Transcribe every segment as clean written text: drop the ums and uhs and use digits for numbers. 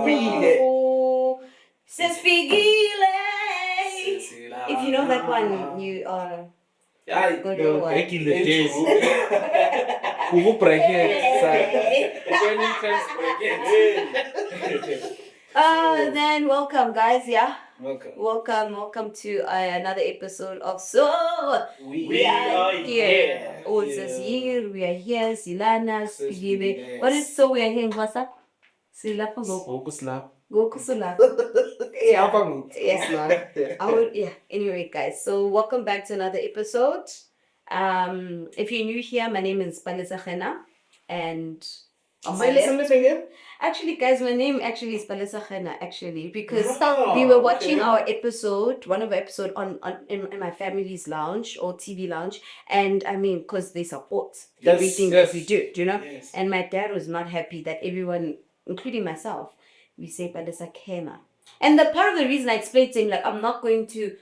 Oh, Sinikiwe. If you know that one, you are good or what? Back in the days. Then welcome, guys. Yeah. Welcome. Welcome to another episode of So We are here. It's here. We are here. Silana, Sinikiwe. Yes. What is so we are here in Kwasa? Silapa go. Go kusula. Anyway, guys. So welcome back to another episode. If you're new here, my name is Palesa, and actually, guys, my name actually is Palesa actually, because we were watching our episode, one of our episode in my family's lounge or TV lounge, and I mean, because they support everything that we do, you know. Yes. And my dad was not happy that everyone, including myself, we say Palesa Kena. And the part of the reason I explained to him, like, I'm not going to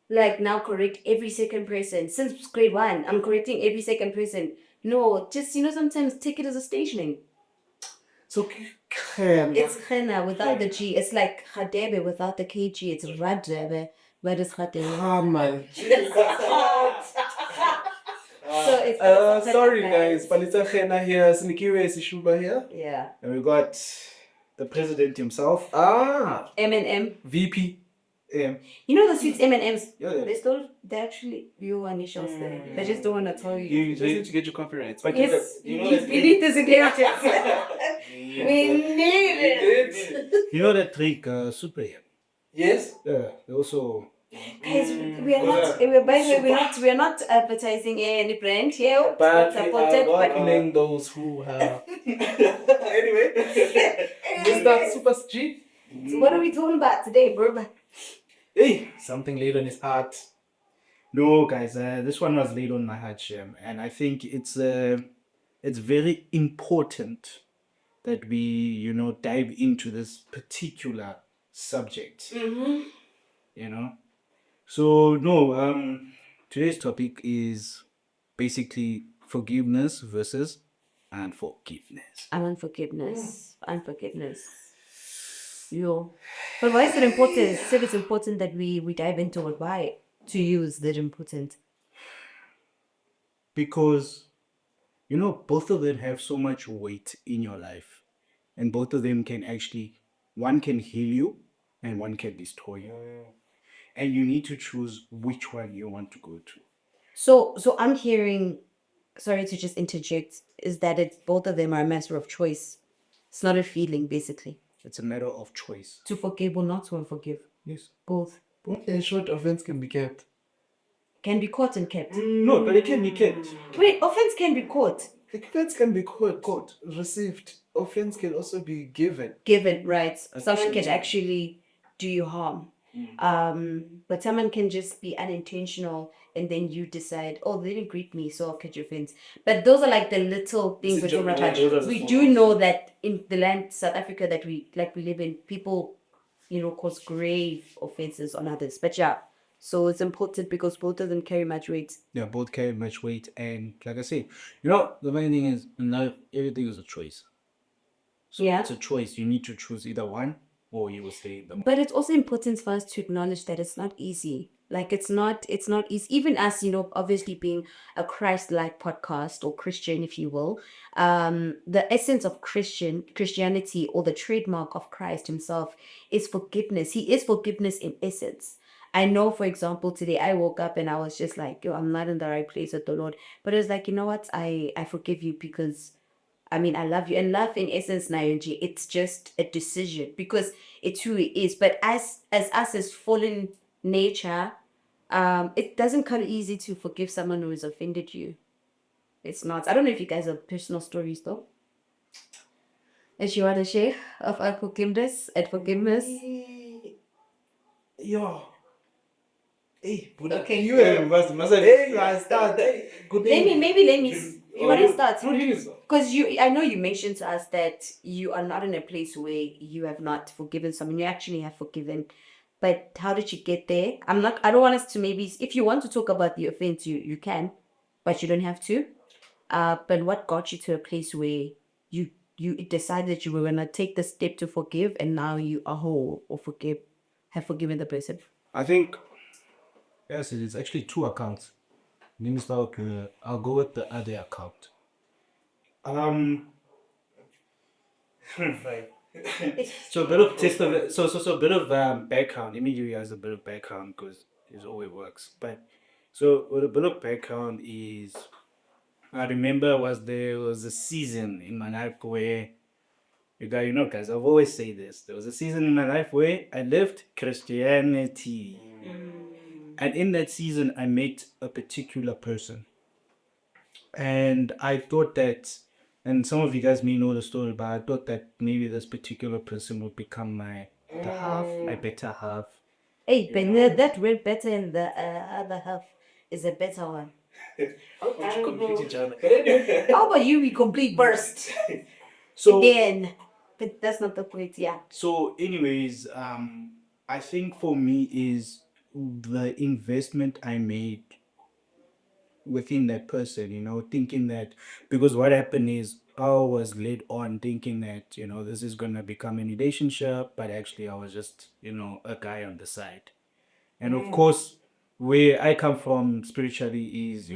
now correct every second person. Since grade 1, I'm correcting every second person. No, just, sometimes take it as a stage name. So, it's Khena without the G. It's like Khadebe without the KG. It's Radebe. Where does Khadebe? man. So it's sorry guys, Palesa Khena here, Sinikiwe Sishuba here. Yeah. And we got the president himself. M&M. VP. You know the sweets M&Ms? Yeah. They actually your initials there. They just don't want to tell you. You need to get your copyrights. But yes, you know we need this inheritance. We need it. You know that trick, Super? Yes. Yeah, they also. Guys, we're not advertising any brand here. But supported, we are welcoming those who have. Anyway, Mr. Super G. So what are we talking about today, bro? Hey, something laid on his heart. No, guys, this one was laid on my heart, Shem, and I think it's very important that we, dive into this particular subject. Mm-hmm. So no, today's topic is basically forgiveness versus unforgiveness. Unforgiveness. But why is it important? You said it's important that we dive into it. Why? To you is that important? Because, both of them have so much weight in your life. And both of them can actually, one can heal you and one can destroy you. And you need to choose which one you want to go to. So I'm hearing, sorry to just interject, is that it's both of them are a matter of choice. It's not a feeling, basically. It's a matter of choice. To forgive or not to forgive. Yes. Both. In short, offense can be kept. Can be caught and kept. No, but it can be kept. Wait, offense can be caught. Offense can be caught, received. Offense can also be given. Given, right. Someone can actually do you harm. But someone can just be unintentional and then you decide, oh, they didn't greet me, so I'll catch offense. But those are like the little things we don't touch. We do know that in the land South Africa that we live in, people, cause grave offenses on others. But yeah, so it's important because both of them carry much weight. Yeah, both carry much weight, and like I say, the main thing is in life, everything is a choice. So Yeah. it's a choice. You need to choose either one, or you will stay in the. But it's also important for us to acknowledge that it's not easy. Like it's not easy. Even us, obviously being a Christ-like podcast or Christian, if you will, the essence of Christianity or the trademark of Christ himself is forgiveness. He is forgiveness in essence. I know, for example, today I woke up and I was just like, I'm not in the right place with the Lord. But it was like, you know what? I forgive you because I love you. And love in essence, Nayonji, it's just a decision because it's who he is. But as us as fallen nature, it doesn't come easy to forgive someone who has offended you. It's not. I don't know if you guys have personal stories though. If you want to share of unforgiveness and forgiveness. Yo. Hey, Buddha. Okay. You I start. Good Let me. You want to start? Because Because I know you mentioned to us that you are not in a place where you have not forgiven someone. You actually have forgiven. But how did you get there? I don't want us to if you want to talk about the offense, you can, but you don't have to. But what got you to a place where you you decided that you were gonna take the step to forgive, and now you are whole or have forgiven the person? I think, yes, it is actually two accounts. Let me start with, I'll go with the other account. Um, so a bit of test of so a bit of background. Let me give you guys a bit of background because it's always works. But so what a bit of background is, I remember there was a season in my life where guys, I've always said this. There was a season in my life where I lived Christianity. And in that season I met a particular person. And I thought that, and some of you guys may know the story, but I thought that maybe this particular person would become my better half. Hey, but that went better, and the other half is a better one. How you complete each other? How about you? We complete first, So, then. But that's not the point. Yeah. so anyways, I think for me is the investment I made within that person, thinking that, because what happened is I was led on thinking that, this is gonna become a relationship, but actually I was just, a guy on the side. And of course, where I come from spiritually is,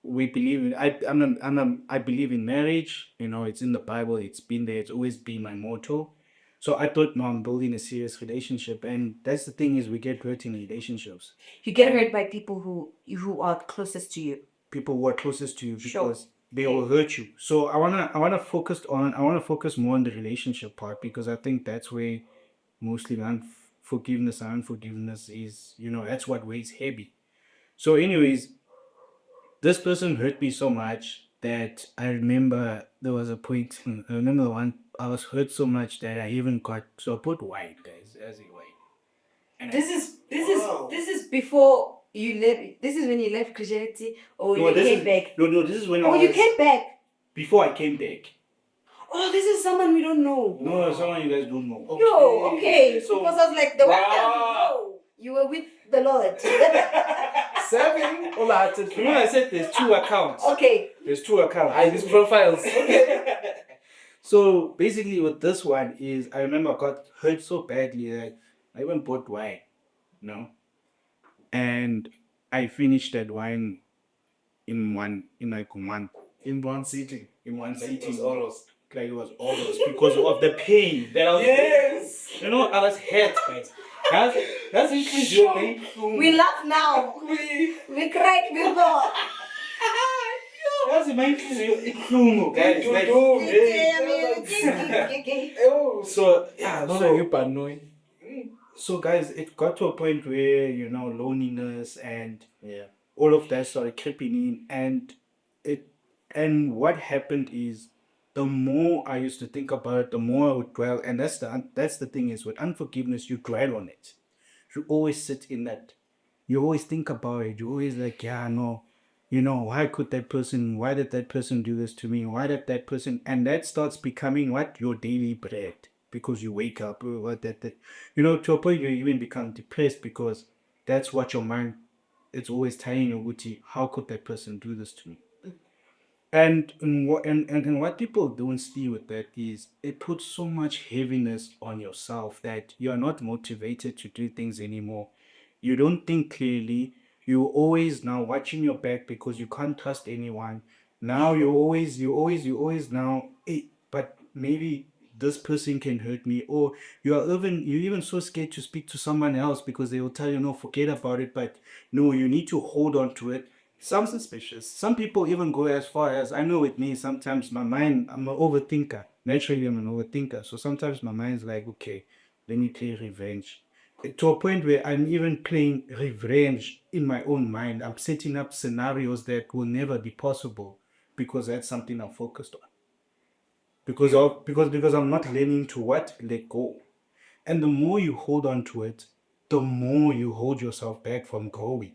we believe in I believe in marriage, it's in the Bible, it's been there, it's always been my motto. So I thought, no, I'm building a serious relationship, and that's the thing is we get hurt in relationships. You get hurt by people who are closest to you. People who are closest to you Sure. because they will hurt you. So I wanna focus more on the relationship part because I think that's where mostly the unforgiveness is, that's what weighs heavy. So anyways, this person hurt me so much that I remember there was a point. I remember one I was hurt so much that I even got, so I put wine, guys, as a wine. And This is before you left. This is when you left Christianity, or no, you this came is back. no, this is when Oh, I you was came back. before I came back. Oh, this is someone we don't know. No, someone you guys don't know. Yo, okay. So, Because I was like, the one that we wow. know. You were with the Lord. Serving all hearted. Remember I said there's two accounts. Okay. There's two accounts. Hide these profiles. So basically with this one is I remember I got hurt so badly that I even bought wine, and I finished that wine in like one In one sitting. sitting. It was almost because of the pain that I was Yes. I was hurt, guys. That's your pain. We laugh now. We cry before. That's my guys. Like, Oh. so Yeah, yeah, not so like you paranoid. so guys, it got to a point where loneliness and Yeah. all of that started creeping in, and what happened is the more I used to think about it, the more I would dwell, and that's the thing is with unforgiveness, you dwell on it. You always sit in that. You always think about it. You always like, yeah, no, why did that person do this to me? Why did that person, and that starts becoming what? Your daily bread. Because you wake up, oh, what that, to a point you even become depressed because that's what your mind, it's always telling you, Gucci, how could that person do this to me? And what people don't see with that is it puts so much heaviness on yourself that you are not motivated to do things anymore. You don't think clearly. You always now watching your back because you can't trust anyone. Now you always now, hey, but maybe this person can hurt me, or you're even so scared to speak to someone else because they will tell you no, forget about it. But no, you need to hold on to it. Some suspicious. Some people even go as far as, I know with me, sometimes my mind, I'm an overthinker. Naturally, I'm an overthinker. So sometimes my mind's like, okay, let me play revenge. To a point where I'm even playing revenge in my own mind. I'm setting up scenarios that will never be possible because that's something I'm focused on. Because I'm not learning to what? Let go. And the more you hold on to it, the more you hold yourself back from growing.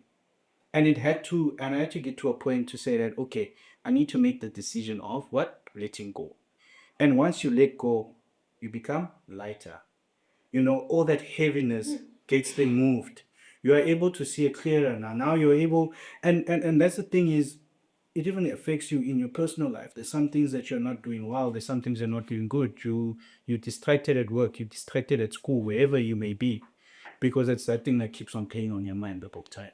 And I had to get to a point to say that, okay, I need to make the decision of what? Letting go. And once you let go, you become lighter. All that heaviness gets removed. You are able to see it clearer now. Now you're able, and that's the thing is, it even affects you in your personal life. There's some things that you're not doing well. There's some things you're not doing good. You're distracted at work. You're distracted at school, wherever you may be, because it's that thing that keeps on playing on your mind the whole time.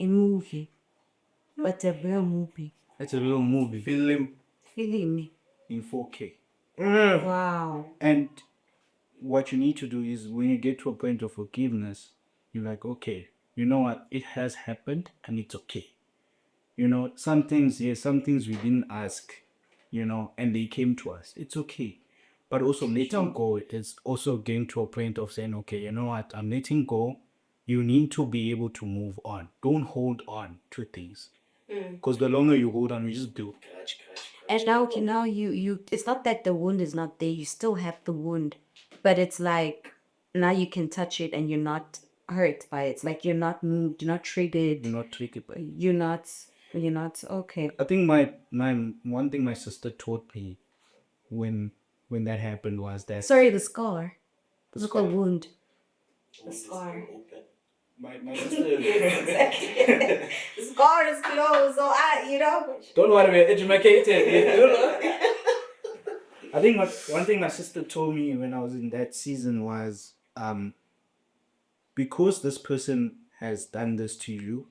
A movie, but a real movie. It's a real movie. Film. Film. In 4K. Wow. And what you need to do is when you get to a point of forgiveness, you're like, okay, you know what? It has happened and it's okay. Some things, yes, some things we didn't ask, and they came to us. It's okay. But also letting go is also getting to a point of saying, okay, you know what? I'm letting go. You need to be able to move on. Don't hold on to things. Because the longer you hold on, you just build. And now you it's not that the wound is not there, you still have the wound, but it's like now you can touch it and you're not hurt by it. It's like you're not moved, you're not triggered, You're not tricky, but you're not okay. I think my one thing my sister taught me when that happened was that Sorry, the scar. It's not called wound. The scar. my sister The scar is closed, so Don't want to be educated. I think one thing my sister told me when I was in that season was because this person has done this to you,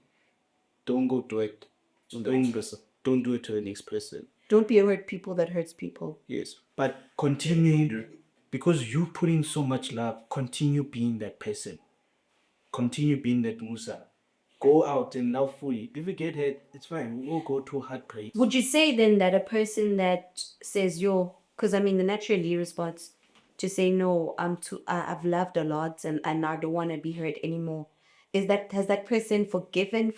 don't go do it. Don't do it to the next person. Don't be a hurt people that hurts people. Yes. But continue, because you put in so much love, continue being that person. Continue being that Musa. Go out and love fully. If you get hurt, it's fine. We'll go through heartbreak. Would you say then that a person that says because I mean the naturally response to say no, I've loved a lot and I don't want to be hurt anymore. Has that person forgiven?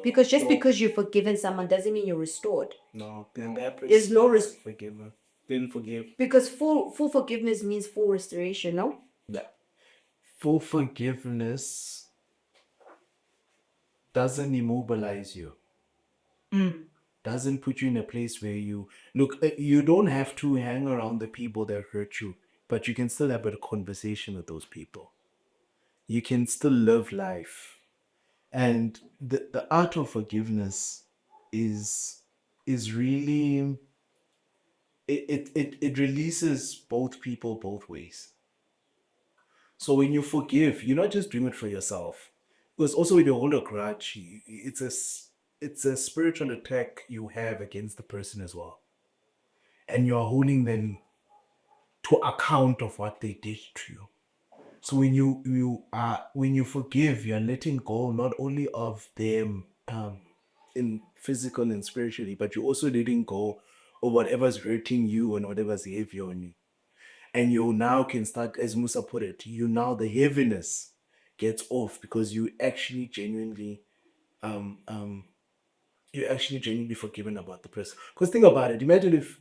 Because because you've forgiven someone doesn't mean you're restored. No, then that person There's no forgive. Didn't forgive. because full forgiveness means full restoration, no? Yeah. Full forgiveness doesn't immobilize you. Doesn't put you in a place where you look. You don't have to hang around the people that hurt you, but you can still have a conversation with those people. You can still live life, and the art of forgiveness is really it releases both people both ways. So when you forgive, you're not just doing it for yourself. Because also when you hold a grudge, it's a spiritual attack you have against the person as well. And you're holding them to account of what they did to you. So when you forgive, you're letting go not only of them in physical and spiritually, but you're also letting go of whatever's hurting you and whatever's heavy on you. And you now can start, as Musa put it, the heaviness gets off because you actually genuinely forgiven about the person. Because think about it, imagine if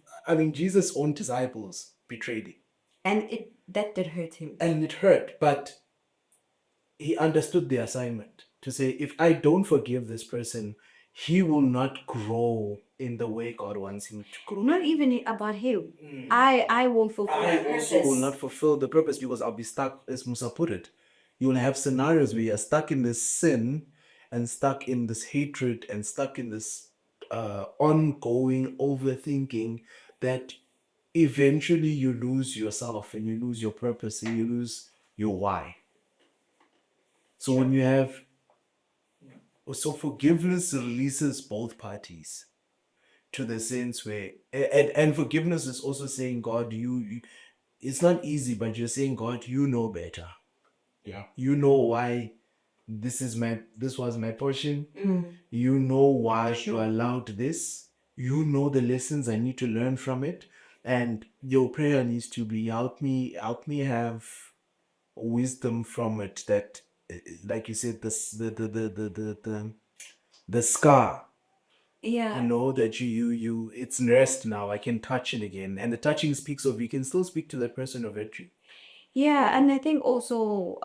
Jesus' own disciples betrayed him. And that did hurt him. And it hurt, but he understood the assignment to say, if I don't forgive this person, he will not grow in the way God wants him to grow. Not even about him. I won't fulfill my purpose. I will not fulfill the purpose because I'll be stuck, as Musa put it. You will have scenarios where you're stuck in this sin and stuck in this hatred and stuck in this ongoing overthinking that eventually you lose yourself and you lose your purpose and you lose your why. So when you have, so forgiveness releases both parties to the sense where, and forgiveness is also saying, God, you it's not easy, but you're saying, God, you know better. Yeah. You know why this was my portion. You know why you allowed this. You know the lessons I need to learn from it. And your prayer needs to be, help me have wisdom from it, that like you said, the scar. Yeah. That you it's rest now. I can touch it again. And the touching speaks of, you can still speak to the person of it. Yeah, and I think also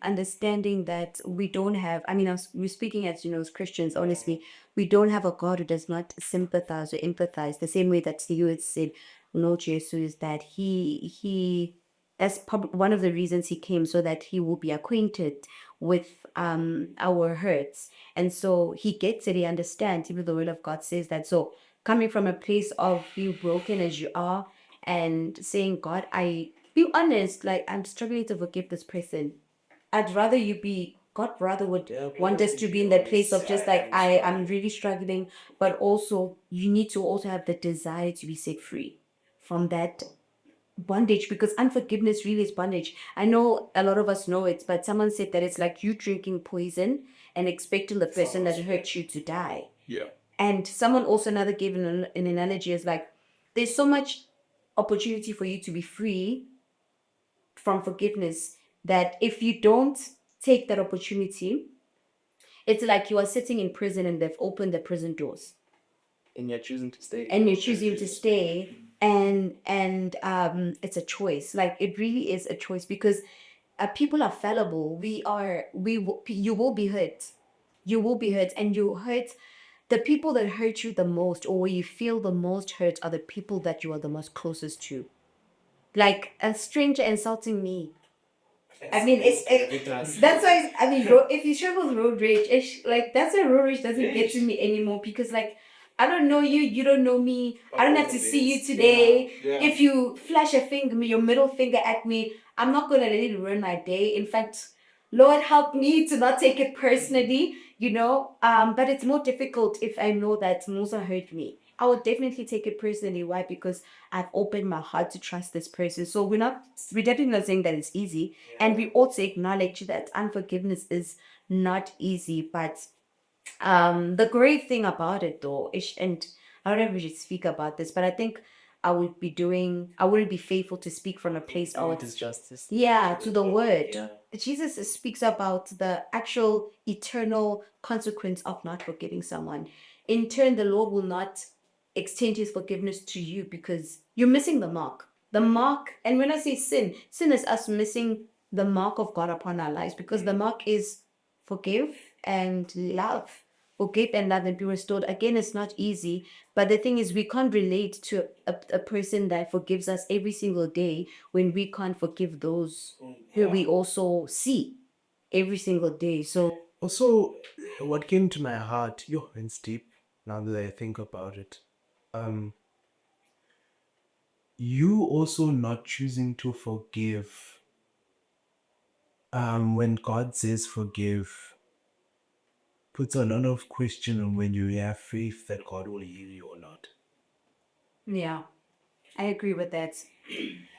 understanding that we don't have, I mean, we're speaking as Christians, honestly, we don't have a God who does not sympathize or empathize the same way that you had said, no, Jesus, is that that's one of the reasons he came, so that he will be acquainted with our hurts. And so he gets it, he understands. Even the word of God says that. So coming from a place of being broken as you are and saying, God, I be honest, like I'm struggling to forgive this person. I'd rather you be, God rather would want us to be in that place of just like, I'm really struggling, but also you need to also have the desire to be set free from that bondage, because unforgiveness really is bondage. I know a lot of us know it, but someone said that it's like you drinking poison and expecting the person that hurt you to die. Yeah. And someone also another gave an analogy is like, there's so much opportunity for you to be free from forgiveness that if you don't take that opportunity, it's like you are sitting in prison and they've opened the prison doors And you're choosing to stay. and you're choosing to stay, and it's a choice. Like it really is a choice, because people are fallible. You will be hurt. You will be hurt, and you hurt. The people that hurt you the most, or where you feel the most hurt, are the people that you are the most closest to. Like a stranger insulting me, I mean, that's why I mean, if you struggle with road rage, like that's why road rage doesn't get to me anymore, because like I don't know you, you don't know me. I don't have to see you today. If you flash a finger, your middle finger at me, I'm not gonna let it ruin my day. In fact, Lord help me to not take it personally, you know. But it's more difficult if I know that Musa hurt me. I would definitely take it personally. Why? Because I've opened my heart to trust this person. So we're definitely not saying that it's easy. And we also acknowledge that unforgiveness is not easy. But the great thing about it though is, and I don't know if we should speak about this, but I think I wouldn't be faithful to speak from a place of His justice. yeah, to the word. Yeah. Jesus speaks about the actual eternal consequence of not forgiving someone. In turn, the Lord will not extend his forgiveness to you because you're missing the mark. The mark, and when I say sin, sin is us missing the mark of God upon our lives, because the mark is forgive and love. Forgive and love and be restored. Again, it's not easy, but the thing is, we can't relate to a person that forgives us every single day when we can't forgive those who we also see every single day. So, Also, what came to my heart, yo, it's deep now that I think about it. You also not choosing to forgive. When God says forgive, puts a lot of question on when you have faith that God will heal you or not. yeah, I agree with that.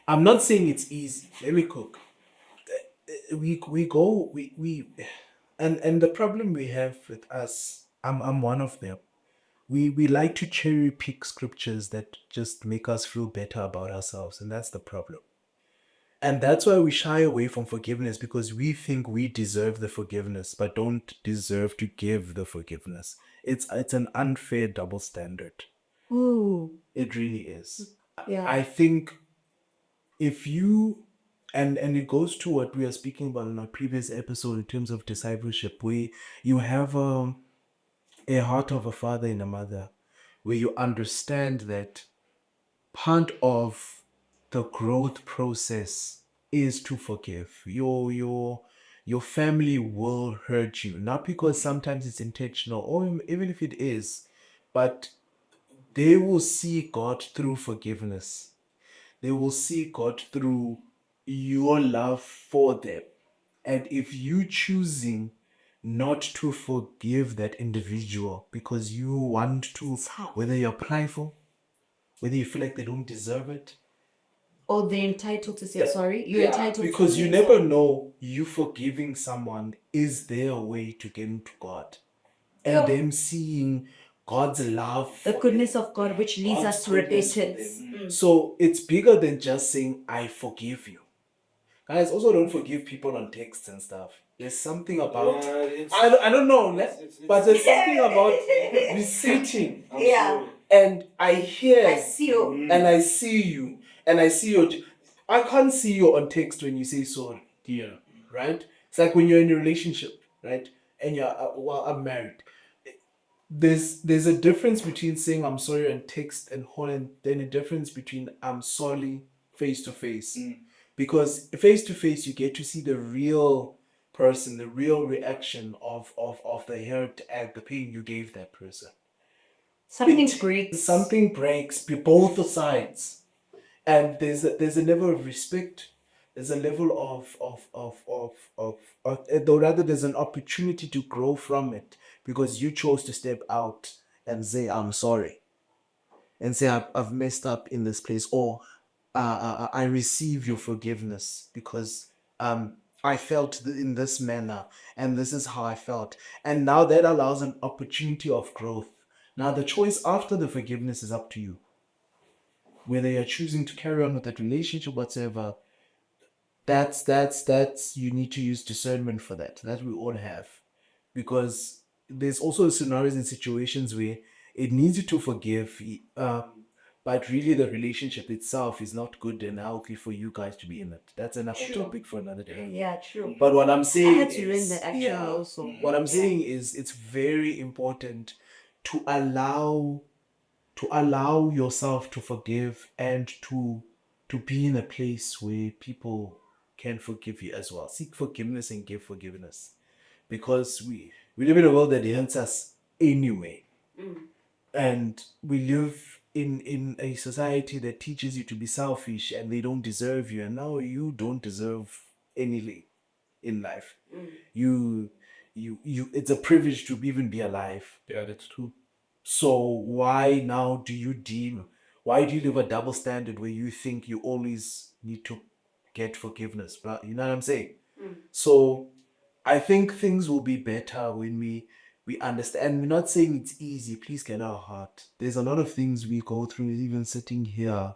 I'm not saying it's easy. Let me cook. We go we and the problem we have with us, I'm one of them. We like to cherry pick scriptures that just make us feel better about ourselves, and that's the problem. And that's why we shy away from forgiveness, because we think we deserve the forgiveness but don't deserve to give the forgiveness. It's an unfair double standard. Ooh, It really is. yeah. I think if you and it goes to what we are speaking about in our previous episode in terms of discipleship, where you have a heart of a father and a mother, where you understand that part of the growth process is to forgive. Your family will hurt you, not because sometimes it's intentional, or even if it is, but they will see God through forgiveness. They will see God through your love for them. And if you choosing not to forgive that individual because you want to, whether you're prideful, whether you feel like they don't deserve it, Or they're entitled to say sorry. You're entitled because to you say never sorry. know, you forgiving someone is their way to get into God. And Yeah. them seeing God's love The for goodness them. of God, which leads God's us to goodness for repentance. them. So it's bigger than just saying, I forgive you. Guys, also don't forgive people on texts and stuff. There's something about I don't know, but there's something about me sitting. Yeah. And I hear I see you. and I see you and I see your. I can't see you on text when you say sorry. Yeah. Right? It's like when you're in a relationship, right? And you're well, I'm married. There's a difference between saying I'm sorry on text and holding, then a difference between I'm sorry face to face. Because face to face you get to see the real person the real reaction of the hurt act, the pain you gave that person. Something breaks. Something breaks both sides, and there's a level of respect. There's a level though rather there's an opportunity to grow from it because you chose to step out and say I'm sorry and say I've messed up in this place, or I receive your forgiveness because I felt in this manner and this is how I felt, and now that allows an opportunity of growth. Now the choice after the forgiveness is up to you, whether you're choosing to carry on with that relationship whatsoever. That's you need to use discernment for that. That we all have, because there's also scenarios and situations where it needs you to forgive, but really the relationship itself is not good and healthy for you guys to be in it. That's another topic for another day. Yeah, true. But what I'm I saying had to learn is, that actually also. what I'm saying is, it's very important to allow yourself to forgive and to be in a place where people can forgive you as well. Seek forgiveness and give forgiveness, because we live in a world that hurts us anyway, and we live in a society that teaches you to be selfish and they don't deserve you, and now you don't deserve anything in life. You it's a privilege to even be alive. Yeah, that's true. So why do you live a double standard where you think you always need to get forgiveness? But you know what I'm saying? So I think things will be better when we understand. And we're not saying it's easy. Please get our heart. There's a lot of things we go through, even sitting here.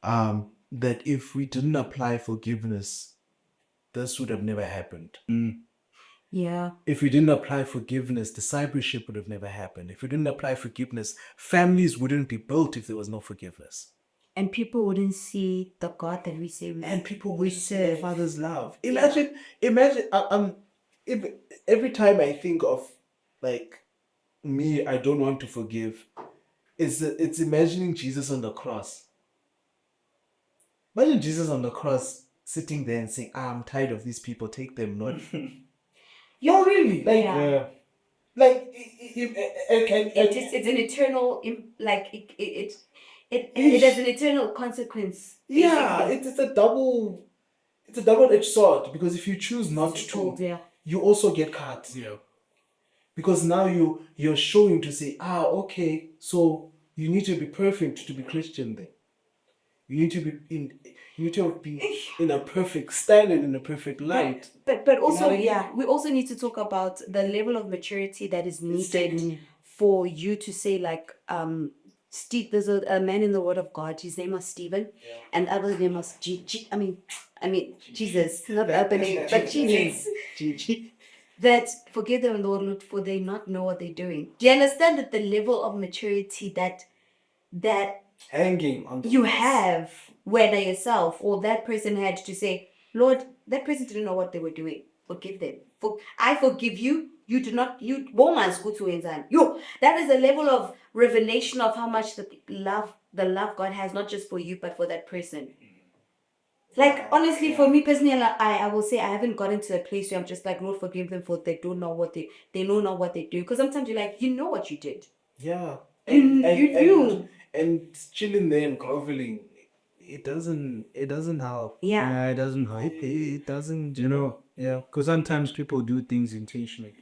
That if we didn't apply forgiveness, this would have never happened. Yeah. If we didn't apply forgiveness, discipleship would have never happened. If we didn't apply forgiveness, families wouldn't be built if there was no forgiveness. And people wouldn't see the God that we say we And people we would see their serve. Father's love. Imagine, if, every time I think of, like, me, I don't want to forgive, it's imagining Jesus on the cross. Imagine Jesus on the cross sitting there and saying, I'm tired of these people, take them, Lord. Yo, really? Like, Yeah. like, It's an eternal it has an eternal consequence. yeah, basically. it's a double-edged sword, because if you choose not It's to, told, yeah. you also get cut. Yeah. Because now you're showing to say, okay, so you need to be perfect to be Christian then. You need to be in a perfect standard, in a perfect light. But also, what I mean? yeah, we also need to talk about the level of maturity that is needed for you to say, like, Steve, there's a man in the Word of God, his name was Stephen, and the other name was I mean Jesus, not the other name, but Jesus. That forgive them, Lord, for they not know what they're doing. Do you understand that the level of maturity that Hanging on the you cross. have, whether yourself or that person had to say, Lord, that person didn't know what they were doing. Forgive them. I forgive you. You do not, you woman's go to insan. You, that is a level of revelation of how much the love God has, not just for you, but for that person. Like, honestly, for me personally, I will say I haven't gotten to a place where I'm just like, Lord, forgive them for they don't know what they know not what they do. Because sometimes you're like, you know what you did. Yeah. You knew. And chilling there and groveling, it doesn't help. Yeah. Yeah, it doesn't help. It doesn't, yeah. Because sometimes people do things intentionally.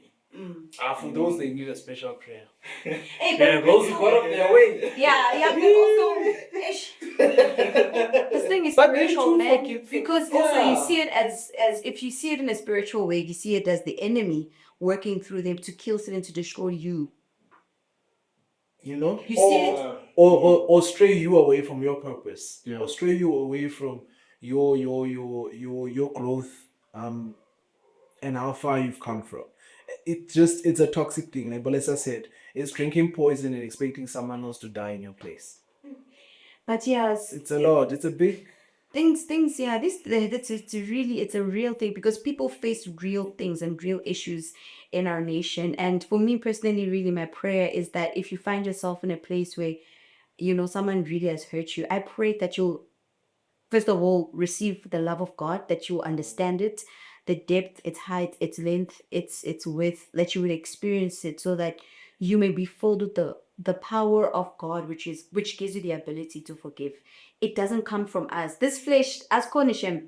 For those, they need a special prayer. Hey, but Those who got off their way. yeah, but also, this thing is But they spiritual, too man. forgive- Because also yeah. you see it as if you see it in a spiritual way, you see it as the enemy working through them to kill sin and to destroy you. You know, You see it. or stray you away from your purpose, Yeah. or stray you away from your growth, and how far you've come from. It's a toxic thing. Like Palesa said, it's drinking poison and expecting someone else to die in your place. But yes, It's a lot. It's a big. things, yeah. It's a real thing because people face real things and real issues in our nation. And for me personally, really, my prayer is that if you find yourself in a place where someone really has hurt you, I pray that you'll first of all receive the love of God, that you understand it, the depth, its height, its length, its width, that you would experience it, so that you may be filled with the power of God, which gives you the ability to forgive. It doesn't come from us. This flesh, as Konishem,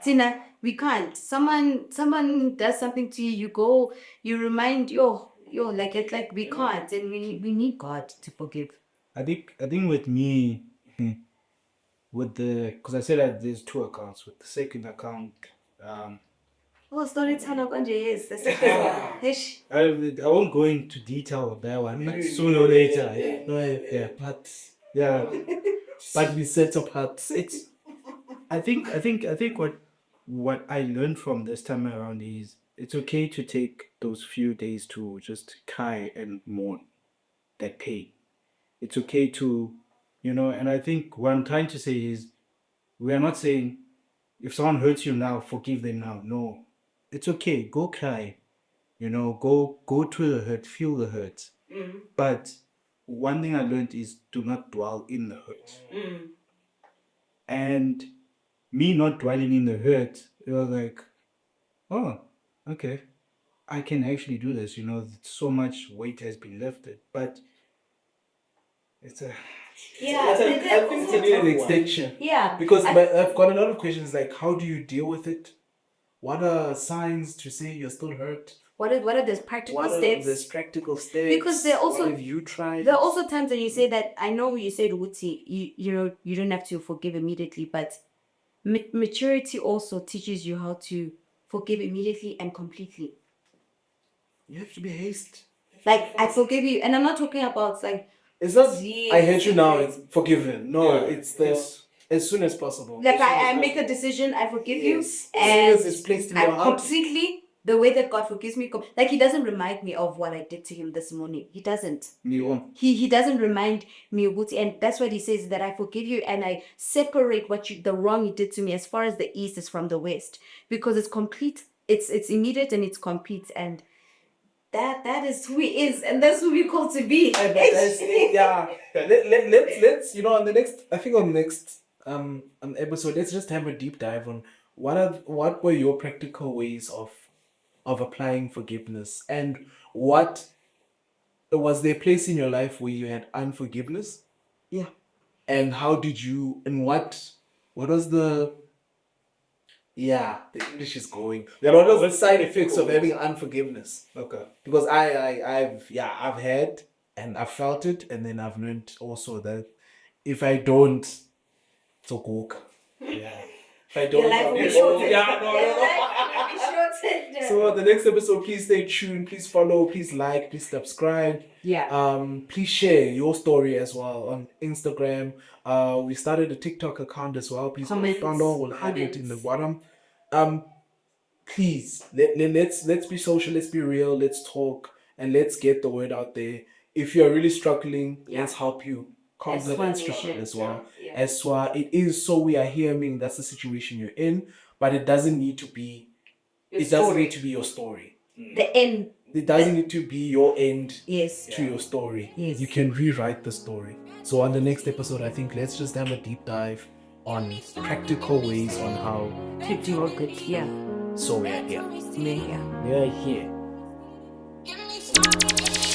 Tina, we can't. Someone does something to you, you go, you remind yo, like it's like we can't, and we need God to forgive. I think with me, with the, because I said that there's two accounts. With the second account, Oh, storyteller konje, yes, the second one. Ish. I won't go into detail of that one. Sooner or later, yeah, but yeah, But we set apart. it's. I think what I learned from this time around is it's okay to take those few days to just cry and mourn that pain. It's okay to, and I think what I'm trying to say is we are not saying if someone hurts you now, forgive them now. No, it's okay. Go cry. Go to the hurt, feel the hurt. But one thing I learned is do not dwell in the hurt. And me not dwelling in the hurt, it was like, oh, okay, I can actually do this. So much weight has been lifted. But it's a Yeah, I think it's an extension. yeah. Because I've got a lot of questions like, how do you deal with it? What are signs to say you're still hurt? What are those practical What are steps? these practical steps? Because there also- what have you tried? There are also times when you say that, I know you said Wuti, you don't have to forgive immediately, but maturity also teaches you how to forgive immediately and completely. You have to be haste. Like, I forgive you, and I'm not talking about like It's not Yes. I hate you now, it's forgiven. No, Yeah. it's this as soon as possible. I make a decision, I forgive you, Yes. As and soon as it's placed in I your heart. completely the way that God forgives me. Like, he doesn't remind me of what I did to him this morning. He doesn't. you won't. He doesn't remind me of Wuti, and that's what he says, that I forgive you and I separate the wrong you did to me as far as the east is from the west, because it's complete, it's immediate and it's complete, and that is who he is, and that's who we call to be. Yeah. Let's on the next, I think on the next episode, let's just have a deep dive on what were your practical ways of applying forgiveness, and what was there a place in your life where you had unforgiveness, Yeah. and how did you, and what was the English is going. What was the side effects of having unforgiveness? Okay. Because I've had and I've felt it, and then I've learned also that if I don't, it's a cook. Yeah. If I don't, Your life will be shortened. Shortened. So the next episode, please stay tuned. Please follow. Please like. Please subscribe. Yeah. Please share your story as well on Instagram. We started a TikTok account as well. Please Comments. follow. We'll add it in the bottom. Please let's be social. Let's be real. Let's talk, and let's get the word out there. If you're really struggling, let's help you. Contact Sponsorship. as well. Yeah. S.W.A.H. It is so we are hearing that's the situation you're in, but it doesn't need to be. Doesn't need to be your story. The end. It doesn't need to be your end Yes. to your story. Yes. You can rewrite the story. So on the next episode, I think let's just have a deep dive on practical ways on how. To do good. Yeah. So we are here. Yeah. We are here. Give me something.